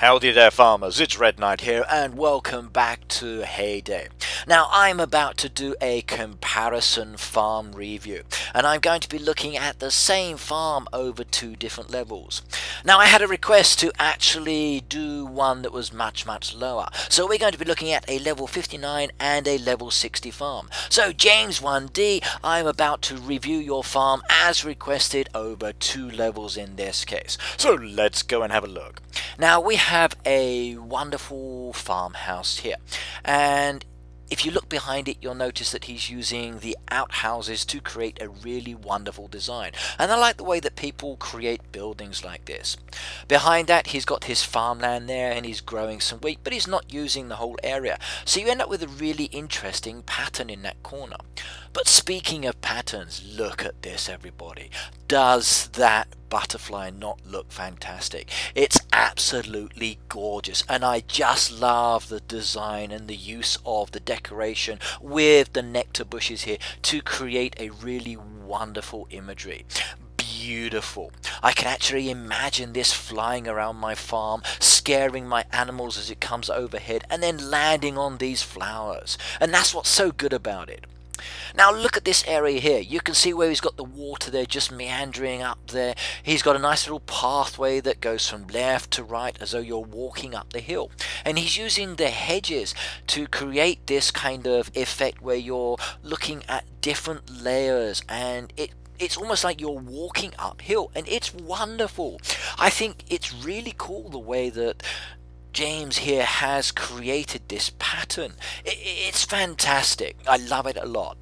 Howdy there farmers, it's Red Knight here and welcome back to Heyday. Now I'm about to do a comparison farm review and I'm going to be looking at the same farm over two different levels. Now I had a request to actually do one that was much lower, so we're going to be looking at a level 59 and a level 60 farm. So James 1D, I'm about to review your farm as requested over two levels in this case. So let's go and have a look. Now we have a wonderful farmhouse here, and if you look behind it, you'll notice that he's using the outhouses to create a really wonderful design. And I like the way that people create buildings like this. Behind that, he's got his farmland there and he's growing some wheat, but he's not using the whole area. So you end up with a really interesting pattern in that corner. But speaking of patterns, look at this, everybody. Does that butterfly not look fantastic? It's absolutely gorgeous, and I just love the design and the use of the decoration with the nectar bushes here to create a really wonderful imagery. Beautiful. I can actually imagine this flying around my farm, scaring my animals as it comes overhead, and then landing on these flowers. And that's what's so good about it. Now look at this area here. You can see where he's got the water there just meandering up there. He's got a nice little pathway that goes from left to right as though you're walking up the hill. And he's using the hedges to create this kind of effect where you're looking at different layers, and it's almost like you're walking uphill, and it's wonderful. I think it's really cool the way that James here has created this pattern. It's fantastic. I love it a lot.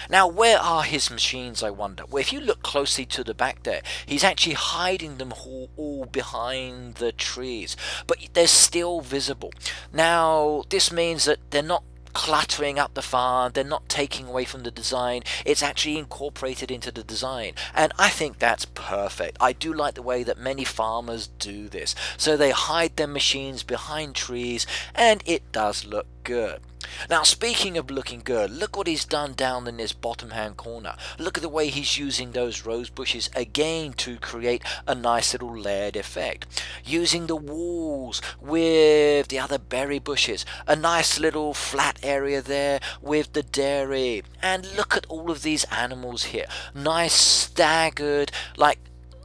Now, where are his machines, I wonder? Well, if you look closely to the back there, he's actually hiding them all behind the trees, but they're still visible. Now, this means that they're not cluttering up the farm, they're not taking away from the design, it's actually incorporated into the design, and I think that's perfect. I do like the way that many farmers do this, so they hide their machines behind trees and it does look good. Now, speaking of looking good, look what he's done down in this bottom hand corner. Look at the way he's using those rose bushes again to create a nice little layered effect. Using the walls with the other berry bushes, a nice little flat area there with the dairy. And look at all of these animals here. Nice staggered, like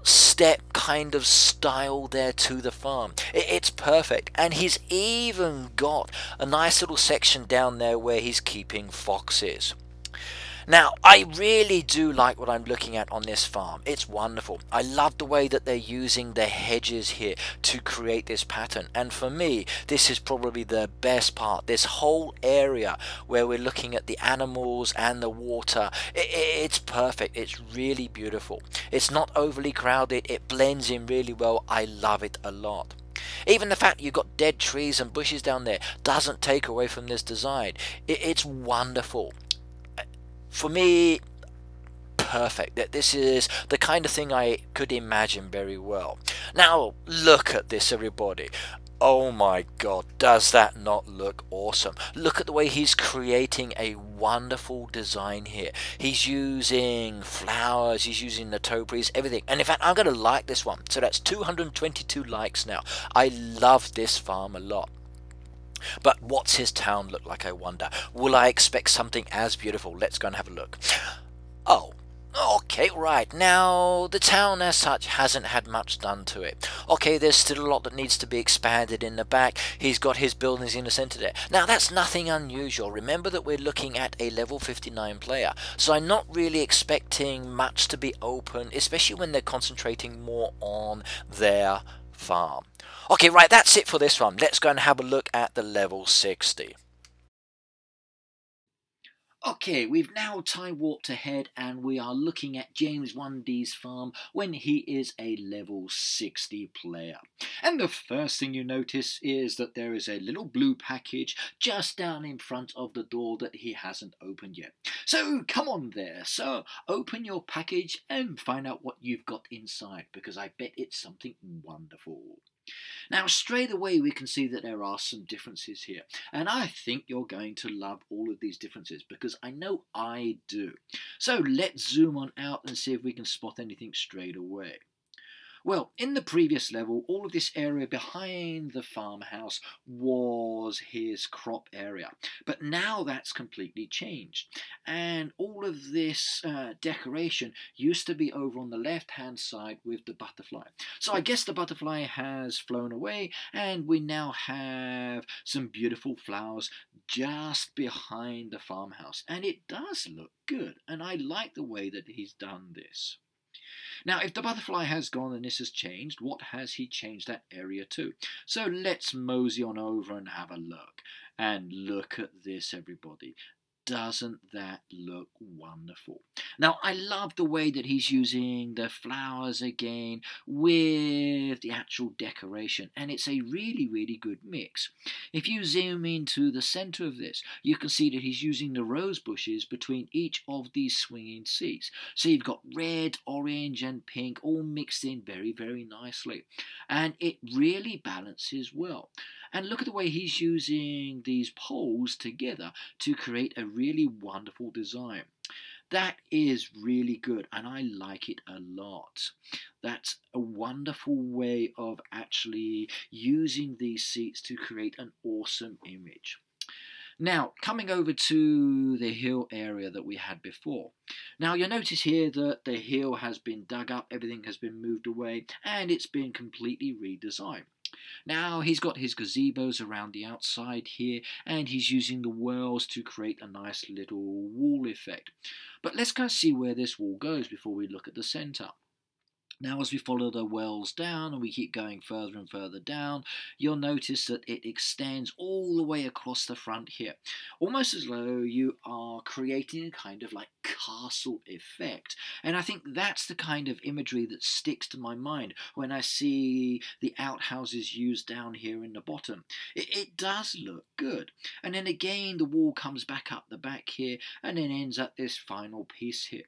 step kind of style there to the farm. It's perfect, and he's even got a nice little section down there where he's keeping foxes. Now, I really do like what I'm looking at on this farm. It's wonderful. I love the way that they're using the hedges here to create this pattern. And for me, this is probably the best part. This whole area where we're looking at the animals and the water. It's perfect. It's really beautiful. It's not overly crowded. It blends in really well. I love it a lot. Even the fact you've got dead trees and bushes down there doesn't take away from this design. It's wonderful. For me, perfect. That this is the kind of thing I could imagine very well. Now look at this, everybody. Oh my god, does that not look awesome? Look at the way he's creating a wonderful design here. He's using flowers, he's using the topiaries, everything. And in fact, I'm going to like this one. So that's 222 likes now. I love this farm a lot. But what's his town look like, I wonder? Will I expect something as beautiful? Let's go and have a look. Oh, okay, right. Now, the town as such hasn't had much done to it. Okay, there's still a lot that needs to be expanded in the back. He's got his buildings in the center there. Now, that's nothing unusual. Remember that we're looking at a level 59 player. So I'm not really expecting much to be open, especially when they're concentrating more on their farm. Okay, right, that's it for this one. Let's go and have a look at the level 60. Okay, we've now time warped ahead and we are looking at James 1D's farm when he is a level 60 player. And the first thing you notice is that there is a little blue package just down in front of the door that he hasn't opened yet. So come on there, sir, open your package and find out what you've got inside, because I bet it's something wonderful. Now, straight away we can see that there are some differences here, and I think you're going to love all of these differences because I know I do. So let's zoom on out and see if we can spot anything straight away. Well, in the previous level, all of this area behind the farmhouse was his crop area. But now that's completely changed. And all of this decoration used to be over on the left-hand side with the butterfly. So I guess the butterfly has flown away, and we now have some beautiful flowers just behind the farmhouse. And it does look good, and I like the way that he's done this. Now, if the butterfly has gone and this has changed, what has he changed that area to? So let's mosey on over and have a look. And look at this, everybody. Doesn't that look wonderful? Now, I love the way that he's using the flowers again with the actual decoration, and it's a really, really good mix. If you zoom into the center of this, you can see that he's using the rose bushes between each of these swinging seats. So you've got red, orange, and pink all mixed in very, very nicely, and it really balances well. And look at the way he's using these poles together to create a really wonderful design. That is really good, and I like it a lot. That's a wonderful way of actually using these seats to create an awesome image. Now, coming over to the hill area that we had before. Now, you'll notice here that the hill has been dug up, everything has been moved away, and it's been completely redesigned. Now, he's got his gazebos around the outside here, and he's using the whorls to create a nice little wall effect. But let's go see where this wall goes before we look at the centre. Now, as we follow the wells down and we keep going further and further down, you'll notice that it extends all the way across the front here, almost as though you are creating a kind of like castle effect. And I think that's the kind of imagery that sticks to my mind when I see the outhouses used down here in the bottom. It does look good. And then again, the wall comes back up the back here and then ends at this final piece here.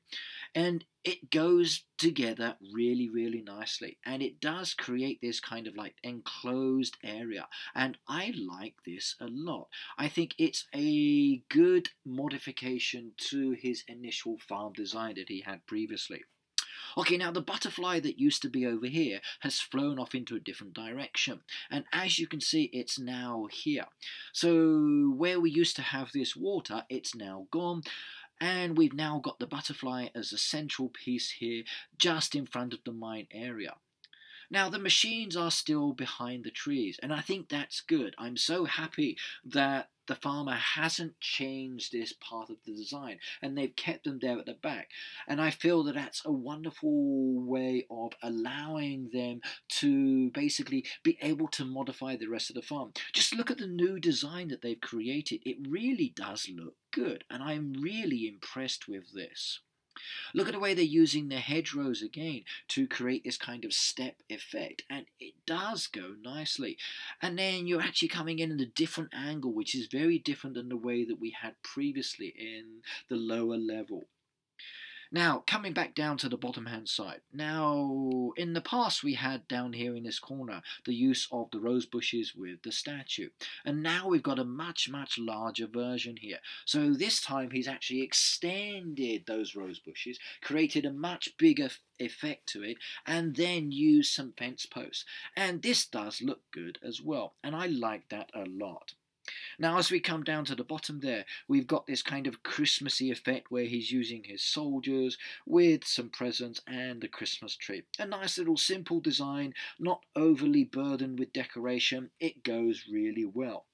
And it goes together really, really nicely, and it does create this kind of like enclosed area, and I like this a lot. I think it's a good modification to his initial farm design that he had previously. Okay, now the butterfly that used to be over here has flown off into a different direction, and as you can see, it's now here. So where we used to have this water, it's now gone. And we've now got the butterfly as a central piece here, just in front of the mine area. Now, the machines are still behind the trees, and I think that's good. I'm so happy that the farmer hasn't changed this part of the design, and they've kept them there at the back. And I feel that that's a wonderful way of allowing them to basically be able to modify the rest of the farm. Just look at the new design that they've created. It really does look good, and I'm really impressed with this. Look at the way they're using the hedgerows again to create this kind of step effect, and it does go nicely. And then you're actually coming in at a different angle, which is very different than the way that we had previously in the lower level. Now, coming back down to the bottom hand side. Now, in the past we had down here in this corner the use of the rose bushes with the statue. And now we've got a much, much larger version here. So this time he's actually extended those rose bushes, created a much bigger effect to it, and then used some fence posts. And this does look good as well. And I like that a lot. Now, as we come down to the bottom there, we've got this kind of Christmassy effect where he's using his soldiers with some presents and the Christmas tree. A nice little simple design, not overly burdened with decoration. It goes really well.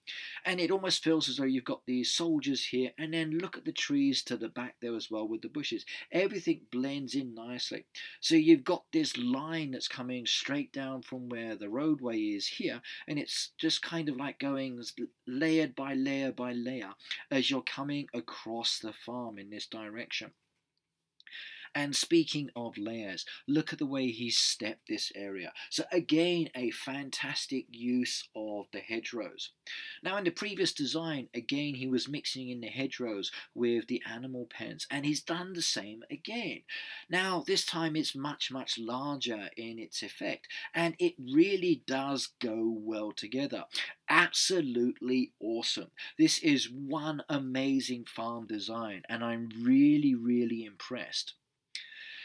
And it almost feels as though you've got these soldiers here, and then look at the trees to the back there as well with the bushes. Everything blends in nicely. So you've got this line that's coming straight down from where the roadway is here, and it's just kind of like going layered by layer by layer as you're coming across the farm in this direction. And speaking of layers, look at the way he's stepped this area. So again, a fantastic use of the hedgerows. Now in the previous design, again, he was mixing in the hedgerows with the animal pens, and he's done the same again. Now this time it's much, much larger in its effect, and it really does go well together. Absolutely awesome. This is one amazing farm design, and I'm really, really impressed.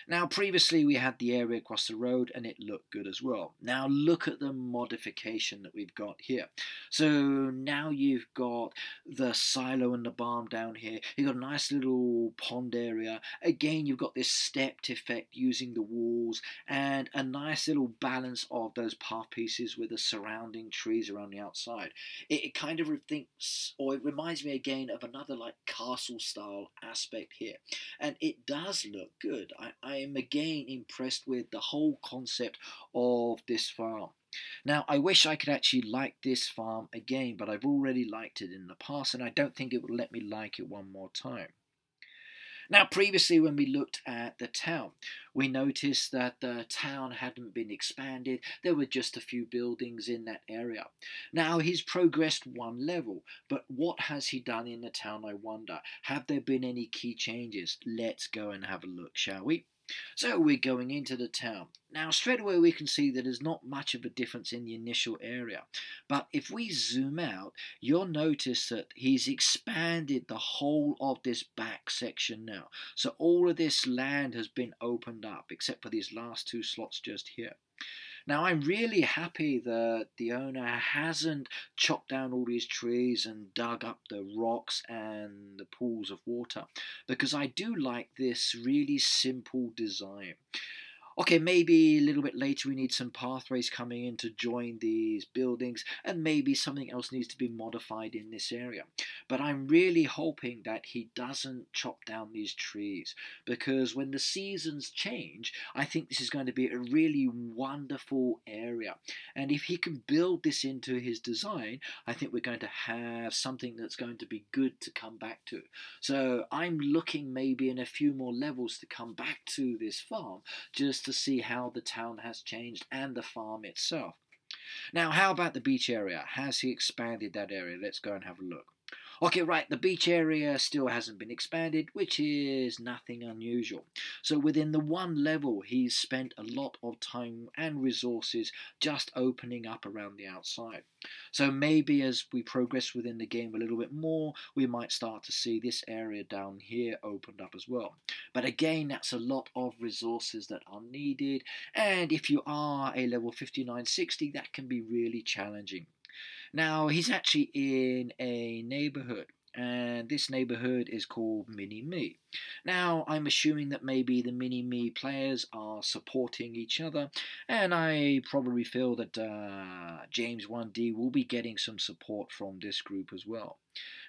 Now, previously we had the area across the road and it looked good as well. Now look at the modification that we've got here. So now you've got the silo and the barn down here. You've got a nice little pond area. Again, you've got this stepped effect using the walls and a nice little balance of those path pieces with the surrounding trees around the outside. It kind of thinks, or it reminds me again of another like castle style aspect here. And it does look good. I am again impressed with the whole concept of this farm. Now, I wish I could actually like this farm again, but I've already liked it in the past, and I don't think it will let me like it one more time. Now, previously when we looked at the town, we noticed that the town hadn't been expanded. There were just a few buildings in that area. Now, he's progressed one level, but what has he done in the town, I wonder? Have there been any key changes? Let's go and have a look, shall we? So we're going into the town. Now straight away we can see that there's not much of a difference in the initial area. But if we zoom out, you'll notice that he's expanded the whole of this back section now. So all of this land has been opened up except for these last two slots just here. Now I'm really happy that the owner hasn't chopped down all these trees and dug up the rocks and the pools of water, because I do like this really simple design. Okay, maybe a little bit later we need some pathways coming in to join these buildings, and maybe something else needs to be modified in this area. But I'm really hoping that he doesn't chop down these trees, because when the seasons change, I think this is going to be a really wonderful area. And if he can build this into his design, I think we're going to have something that's going to be good to come back to. So I'm looking maybe in a few more levels to come back to this farm, just to see how the town has changed and the farm itself. Now, how about the beach area? Has he expanded that area? Let's go and have a look. Okay, right, the beach area still hasn't been expanded, which is nothing unusual. So within the one level, he's spent a lot of time and resources just opening up around the outside. So maybe as we progress within the game a little bit more, we might start to see this area down here opened up as well. But again, that's a lot of resources that are needed, and if you are a level 59-60, that can be really challenging. Now, he's actually in a neighborhood, and this neighborhood is called Mini-Me. Now, I'm assuming that maybe the Mini-Me players are supporting each other, and I probably feel that James 1D will be getting some support from this group as well.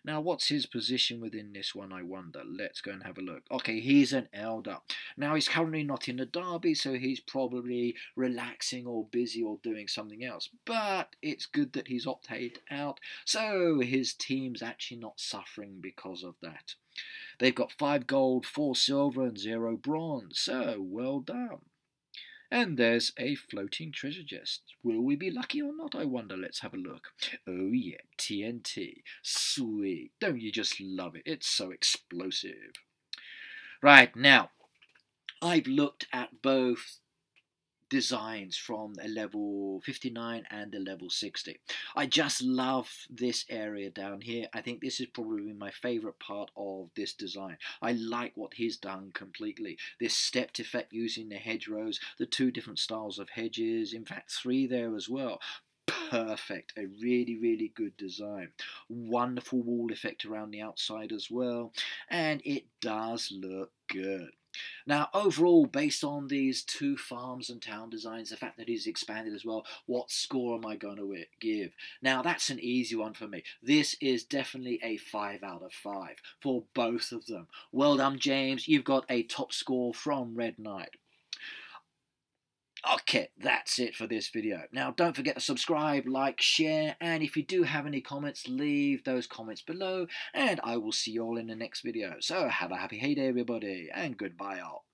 Now, what's his position within this one, I wonder? Let's go and have a look. Okay, he's an elder. Now, he's currently not in a derby, so he's probably relaxing or busy or doing something else. But it's good that he's opted out, so his team's actually not suffering because of that. They've got 5 gold, 4 silver, and 0 bronze, so well done. And there's a floating treasure chest. Will we be lucky or not, I wonder? Let's have a look. Oh yeah, TNT. Sweet. Don't you just love it? It's so explosive. Right, now, I've looked at both designs from a level 59 and a level 60. I just love this area down here. I think this is probably my favorite part of this design. I like what he's done completely. This stepped effect using the hedgerows, the 2 different styles of hedges, in fact 3 there as well. Perfect. A really, really good design. Wonderful wall effect around the outside as well, and it does look good. Now, overall, based on these 2 farms and town designs, the fact that he's expanded as well, what score am I going to give? Now, that's an easy one for me. This is definitely a 5 out of 5 for both of them. Well done, James. You've got a top score from Red Knight. Okay, that's it for this video. Now, don't forget to subscribe, like, share, and if you do have any comments, leave those comments below, and I will see you all in the next video. So, have a happy heyday, everybody, and goodbye all.